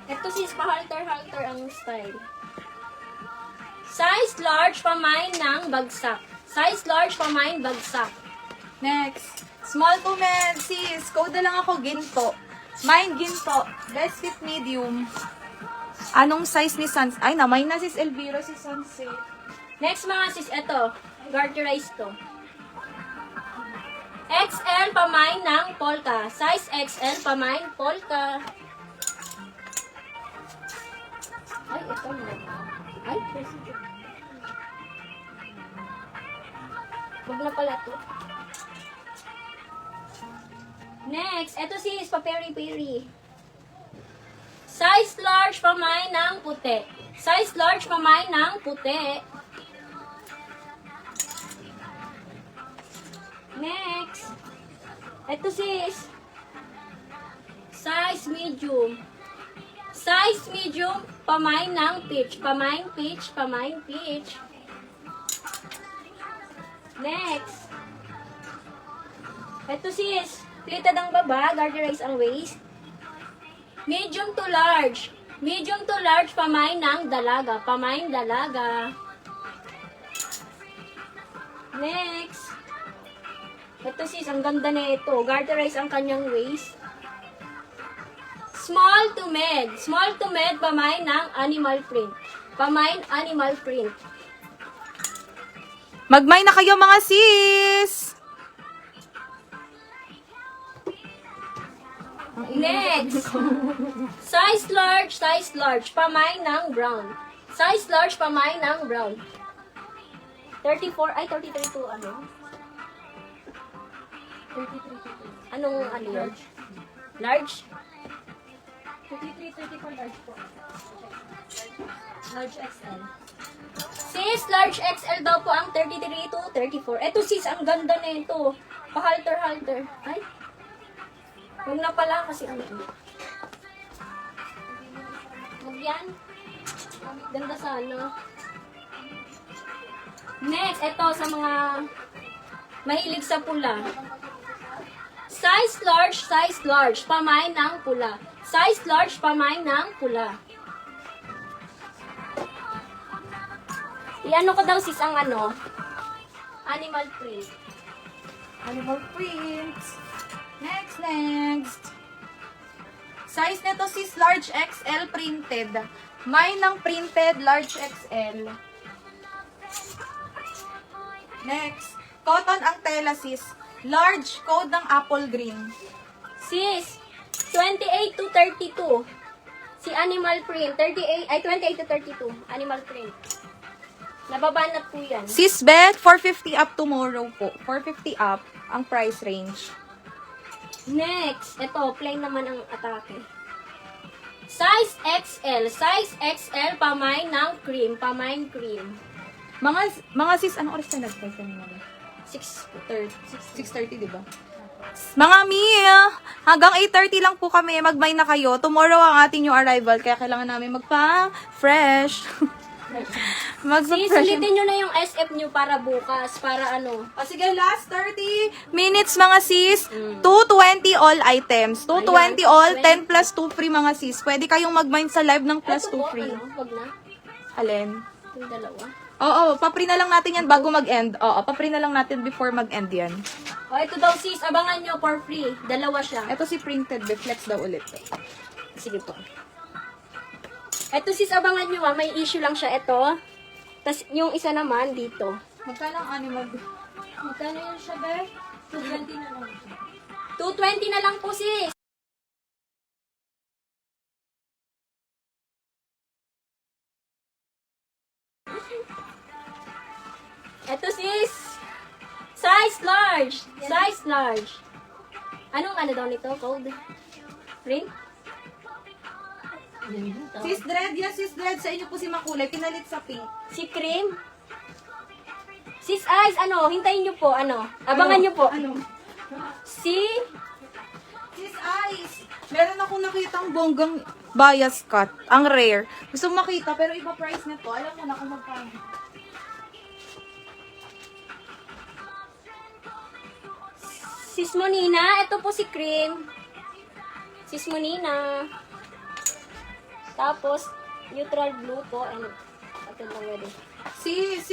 Ito sis, pa-halter-halter ang style. Size large, pamain ng bagsak. Size large, pamain bagsak. Next. Small to med, sis. Code na lang ako, ginto. Mine, ginto. Best fit medium. Anong size ni Sans? Ay, namay na sis Elvira, si Sunset. Next mga sis, ito. Garterize to. XL, pamain ng polka. Size XL, pamain polka. Ay, ito na. Ay, president. Huwag na pala to. Next, ito sis, pa-peri-peri. Size large, pamain ng puti. Size large, pamain ng puti. Next, ito sis, size medium. Size medium, pamain ng peach. Pamain peach, pamain peach. Next, ito sis, pleated ang baba, garterize ang waist. Medium to large. Medium to large, pamain ng dalaga. Pamain dalaga. Next, ito sis, ang ganda na ito. Garterize ang kanyang waist. Small to med. Small to med, pamain ng animal print. Pamain animal print. Magmay na kayo mga sis! Next, size large, pamain ng brown. Size large, pamain ng brown. 34, ay 33 to ano? 33 to anong ano yun? Large? 33, 34 large po. Large XL. Sis, large XL daw po ang 33 to 34. Eto sis, ang ganda na ito. Pa-halter-halter. Ay. Huwag na pala kasi ano. Huwag yan. Ganda sana. Next, ito sa mga mahilig sa pula. Size large, pamain ng pula. Size large, pamain ng pula. I-ano ko daw sis ang ano? Animal print. Animal prints. Next. Size nito sis, large XL printed. Mine ng printed, large XL. Next. Cotton ang tela sis. Large, code ng apple green. Sis, 28 to 32. Si animal print, 38, ay 28 to 32. Animal print. Nababanat po yan. Sis bet, 450 up tomorrow po. 450 up ang price range. Next, ito, plain naman ang atake. Size XL, pamain ng cream, pamain cream. Mga sis, anong oras na nag-price kanina? 6:30. 6:30, di ba? Mga Mia, hanggang 8:30 lang po kami. Magmay na kayo. Tomorrow ang ating new arrival, kaya kailangan namin magpa-fresh. Sis, ulitin nyo na yung SF nyo para bukas, para ano. O sige, last 30 minutes mga sis. 220 all items. 220 all, 10 plus 2 free mga sis. Pwede kayong mag-mind sa live ng plus Ito 2 po, free. ano, wag na. Alin? Yung dalawa. Oo, pa-free na lang natin yan bago mag-end. Oo, pa-free na lang natin before mag-end yan. O, ito daw sis, abangan nyo for free. Dalawa siya. Ito si printed, reflex daw ulit. Sige po. Ito sis, abangan nyo may issue lang siya ito. Tapos yung isa naman dito. Magkano ang animal? Magkano yun siya, be? 220 na lang. 220 na lang po sis. Ito sis. Size large. Anong ano daw nito? Code? Print? Sis Dread, yes, sis Dread. Sa inyo po si Makulay, pinalit sa pink. Si Cream? Sis Ice, ano? Hintayin nyo po, ano? Abangan nyo po. Ano? Si... Sis Ice, meron akong nakitang bonggang bias cut. Ang rare. Gusto mo makita, pero iba price nito. Alam mo na kung magkano. Sis Monina, ito po si Cream. Sis Monina. Tapos, neutral blue po. And, ito lang pwede. Sis,